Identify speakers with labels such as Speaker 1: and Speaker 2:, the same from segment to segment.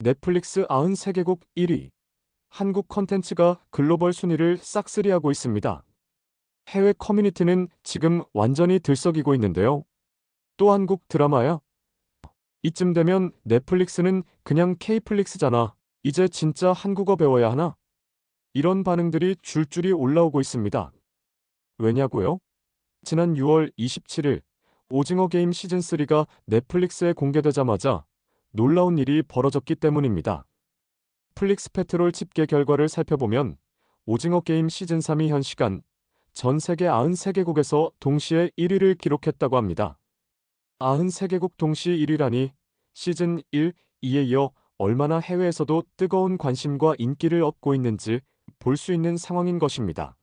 Speaker 1: 넷플릭스 93개국 1위. 한국 컨텐츠가 글로벌 순위를 싹쓸이하고 있습니다. 해외 커뮤니티는 지금 완전히 들썩이고 있는데요. 또 한국 드라마야? 이쯤 되면 넷플릭스는 그냥 K플릭스잖아. 이제 진짜 한국어 배워야 하나? 이런 반응들이 줄줄이 올라오고 있습니다. 왜냐고요? 지난 6월 27일 오징어 게임 시즌3가 넷플릭스에 공개되자마자 놀라운 일이 벌어졌기 때문입니다. 플릭스 페트롤 집계 결과를 살펴보면 오징어 게임 시즌3이 현 시간 전 세계 93개국에서 동시에 1위를 기록했다고 합니다. 93개국 동시 1위라니 시즌 1, 2에 이어 얼마나 해외에서도 뜨거운 관심과 인기를 얻고 있는지 볼 수 있는 상황인 것입니다.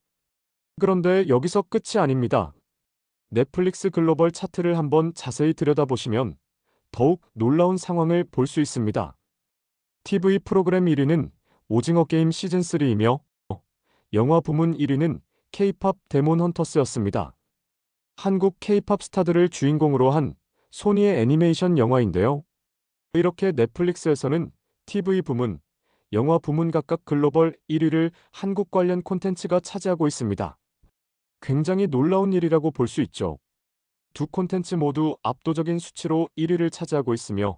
Speaker 1: 그런데 여기서 끝이 아닙니다. 넷플릭스 글로벌 차트를 한번 자세히 들여다보시면 더욱 놀라운 상황을 볼 수 있습니다. TV 프로그램 1위는 오징어 게임 시즌3이며 영화 부문 1위는 K-팝 데몬 헌터스였습니다. 한국 K-팝 스타들을 주인공으로 한 소니의 애니메이션 영화인데요. 이렇게 넷플릭스에서는 TV 부문, 영화 부문 각각 글로벌 1위를 한국 관련 콘텐츠가 차지하고 있습니다. 굉장히 놀라운 일이라고 볼 수 있죠. 두 콘텐츠 모두 압도적인 수치로 1위를 차지하고 있으며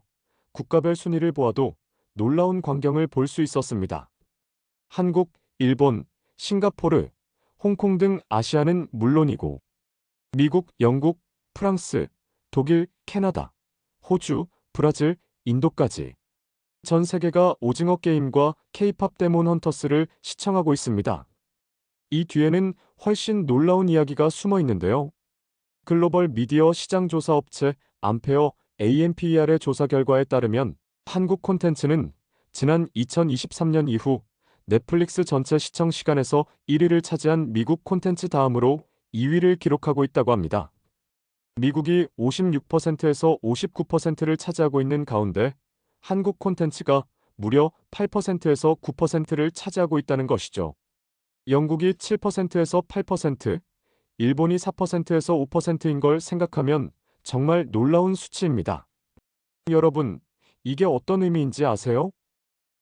Speaker 1: 국가별 순위를 보아도 놀라운 광경을 볼 수 있었습니다. 한국, 일본, 싱가포르, 홍콩 등 아시아는 물론이고 미국, 영국, 프랑스, 독일, 캐나다, 호주, 브라질, 인도까지 전 세계가 오징어 게임과 K-팝 데몬 헌터스를 시청하고 있습니다. 이 뒤에는 훨씬 놀라운 이야기가 숨어 있는데요. 글로벌 미디어 시장 조사 업체 암페어 AMPER의 조사 결과에 따르면 한국 콘텐츠는 지난 2023년 이후 넷플릭스 전체 시청 시간에서 1위를 차지한 미국 콘텐츠 다음으로 2위를 기록하고 있다고 합니다. 미국이 56%에서 59%를 차지하고 있는 가운데 한국 콘텐츠가 무려 8%에서 9%를 차지하고 있다는 것이죠. 영국이 7%에서 8%, 일본이 4%에서 5%인 걸 생각하면 정말 놀라운 수치입니다. 여러분, 이게 어떤 의미인지 아세요?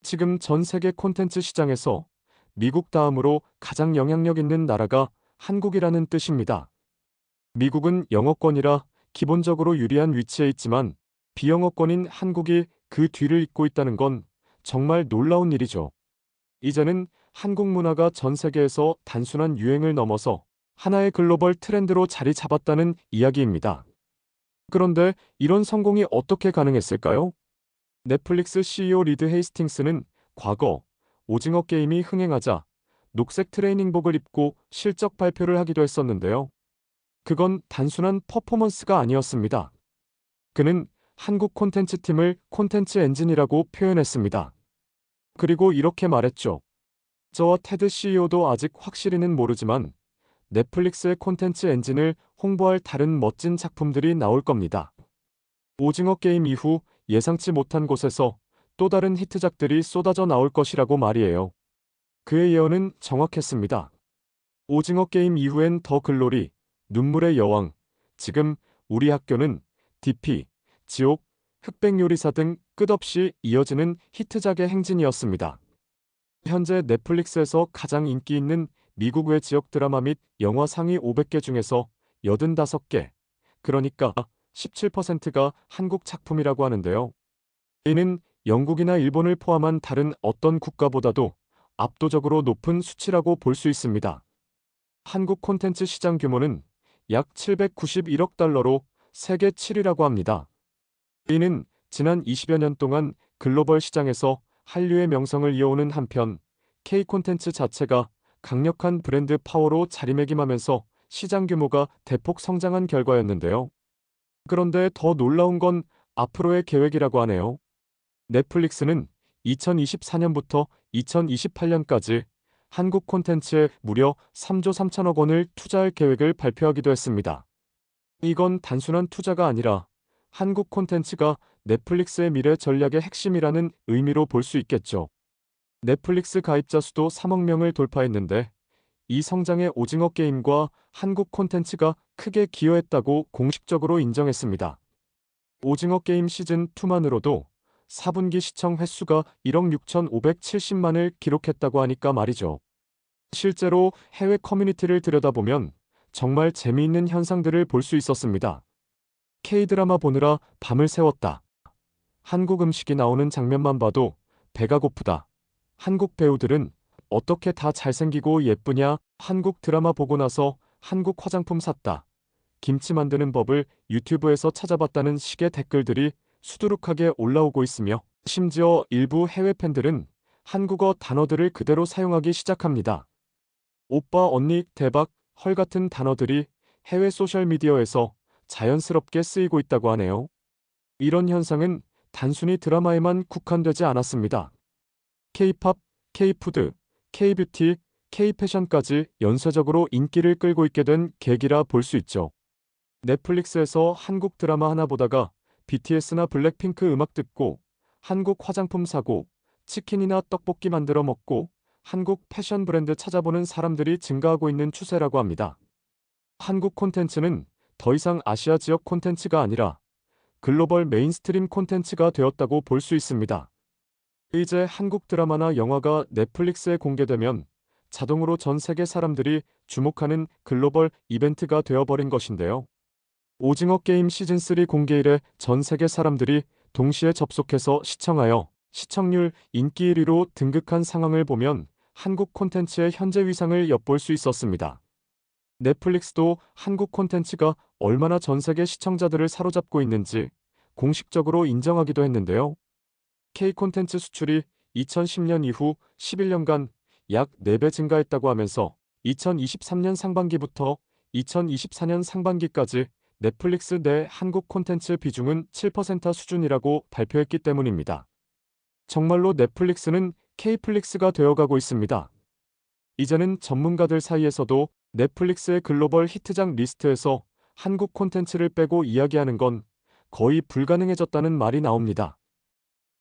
Speaker 1: 지금 전 세계 콘텐츠 시장에서 미국 다음으로 가장 영향력 있는 나라가 한국이라는 뜻입니다. 미국은 영어권이라 기본적으로 유리한 위치에 있지만 비영어권인 한국이 그 뒤를 잇고 있다는 건 정말 놀라운 일이죠. 이제는 한국 문화가 전 세계에서 단순한 유행을 넘어서 하나의 글로벌 트렌드로 자리 잡았다는 이야기입니다. 그런데 이런 성공이 어떻게 가능했을까요? 넷플릭스 CEO 리드 헤이스팅스는 과거 오징어 게임이 흥행하자 녹색 트레이닝복을 입고 실적 발표를 하기도 했었는데요. 그건 단순한 퍼포먼스가 아니었습니다. 그는 한국 콘텐츠 팀을 콘텐츠 엔진이라고 표현했습니다. 그리고 이렇게 말했죠. 저와 테드 CEO도 아직 확실히는 모르지만 넷플릭스의 콘텐츠 엔진을 홍보할 다른 멋진 작품들이 나올 겁니다. 오징어 게임 이후 예상치 못한 곳에서 또 다른 히트작들이 쏟아져 나올 것이라고 말이에요. 그의 예언은 정확했습니다. 오징어 게임 이후엔 더 글로리, 눈물의 여왕, 지금 우리 학교는 DP, 지옥, 흑백요리사 등 끝없이 이어지는 히트작의 행진이었습니다. 현재 넷플릭스에서 가장 인기 있는 미국 외 지역 드라마 및 영화 상위 500개 중에서 85개, 그러니까 17%가 한국 작품이라고 하는데요. 이는 영국이나 일본을 포함한 다른 어떤 국가보다도 압도적으로 높은 수치라고 볼 수 있습니다. 한국 콘텐츠 시장 규모는 약 791억 달러로 세계 7위라고 합니다. 이는 지난 20여 년 동안 글로벌 시장에서 한류의 명성을 이어오는 한편 K 콘텐츠 자체가 강력한 브랜드 파워로 자리매김하면서 시장 규모가 대폭 성장한 결과였는데요. 그런데 더 놀라운 건 앞으로의 계획이라고 하네요. 넷플릭스는 2024년부터 2028년까지 한국 콘텐츠에 무려 3조 3천억 원을 투자할 계획을 발표하기도 했습니다. 이건 단순한 투자가 아니라 한국 콘텐츠가 넷플릭스의 미래 전략의 핵심이라는 의미로 볼 수 있겠죠. 넷플릭스 가입자 수도 3억 명을 돌파했는데 이 성장에 오징어 게임과 한국 콘텐츠가 크게 기여했다고 공식적으로 인정했습니다. 오징어 게임 시즌2만으로도 4분기 시청 횟수가 1억 6,570만을 기록했다고 하니까 말이죠. 실제로 해외 커뮤니티를 들여다보면 정말 재미있는 현상들을 볼 수 있었습니다. K-드라마 보느라 밤을 새웠다. 한국 음식이 나오는 장면만 봐도 배가 고프다. 한국 배우들은 어떻게 다 잘생기고 예쁘냐? 한국 드라마 보고 나서 한국 화장품 샀다. 김치 만드는 법을 유튜브에서 찾아봤다는 식의 댓글들이 수두룩하게 올라오고 있으며 심지어 일부 해외 팬들은 한국어 단어들을 그대로 사용하기 시작합니다. 오빠, 언니, 대박, 헐 같은 단어들이 해외 소셜미디어에서 자연스럽게 쓰이고 있다고 하네요. 이런 현상은 단순히 드라마에만 국한되지 않았습니다. K-팝, K-푸드, K-뷰티, K-패션까지 연쇄적으로 인기를 끌고 있게 된 계기라 볼 수 있죠. 넷플릭스에서 한국 드라마 하나 보다가 BTS나 블랙핑크 음악 듣고 한국 화장품 사고 치킨이나 떡볶이 만들어 먹고 한국 패션 브랜드 찾아보는 사람들이 증가하고 있는 추세라고 합니다. 한국 콘텐츠는 더 이상 아시아 지역 콘텐츠가 아니라 글로벌 메인스트림 콘텐츠가 되었다고 볼 수 있습니다. 이제 한국 드라마나 영화가 넷플릭스에 공개되면 자동으로 전 세계 사람들이 주목하는 글로벌 이벤트가 되어버린 것인데요. 오징어 게임 시즌3 공개일에 전 세계 사람들이 동시에 접속해서 시청하여 시청률 인기 1위로 등극한 상황을 보면 한국 콘텐츠의 현재 위상을 엿볼 수 있었습니다. 넷플릭스도 한국 콘텐츠가 얼마나 전 세계 시청자들을 사로잡고 있는지 공식적으로 인정하기도 했는데요. K 콘텐츠 수출이 2010년 이후 11년간 약 4배 증가했다고 하면서 2023년 상반기부터 2024년 상반기까지 넷플릭스 내 한국 콘텐츠 비중은 7% 수준이라고 발표했기 때문입니다. 정말로 넷플릭스는 K플릭스가 되어가고 있습니다. 이제는 전문가들 사이에서도 넷플릭스의 글로벌 히트작 리스트에서 한국 콘텐츠를 빼고 이야기하는 건 거의 불가능해졌다는 말이 나옵니다.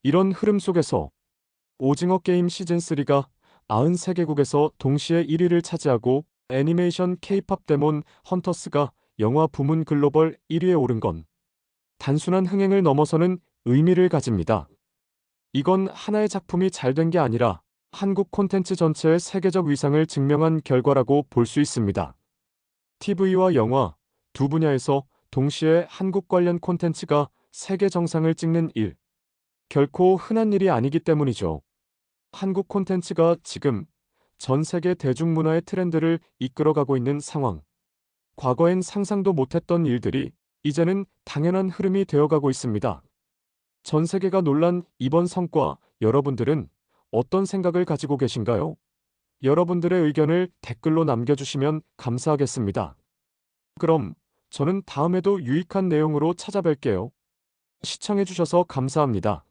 Speaker 1: 이런 흐름 속에서 오징어 게임 시즌3가 93개국에서 동시에 1위를 차지하고 애니메이션 K-팝 데몬 헌터스가 영화 부문 글로벌 1위에 오른 건 단순한 흥행을 넘어서는 의미를 가집니다. 이건 하나의 작품이 잘 된 게 아니라 한국 콘텐츠 전체의 세계적 위상을 증명한 결과라고 볼 수 있습니다. TV와 영화 두 분야에서 동시에 한국 관련 콘텐츠가 세계 정상을 찍는 일. 결코 흔한 일이 아니기 때문이죠. 한국 콘텐츠가 지금 전 세계 대중문화의 트렌드를 이끌어가고 있는 상황. 과거엔 상상도 못했던 일들이 이제는 당연한 흐름이 되어가고 있습니다. 전 세계가 놀란 이번 성과, 여러분들은 어떤 생각을 가지고 계신가요? 여러분들의 의견을 댓글로 남겨주시면 감사하겠습니다. 그럼 저는 다음에도 유익한 내용으로 찾아뵐게요. 시청해주셔서 감사합니다.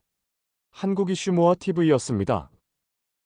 Speaker 1: 한국 이슈모아 TV였습니다.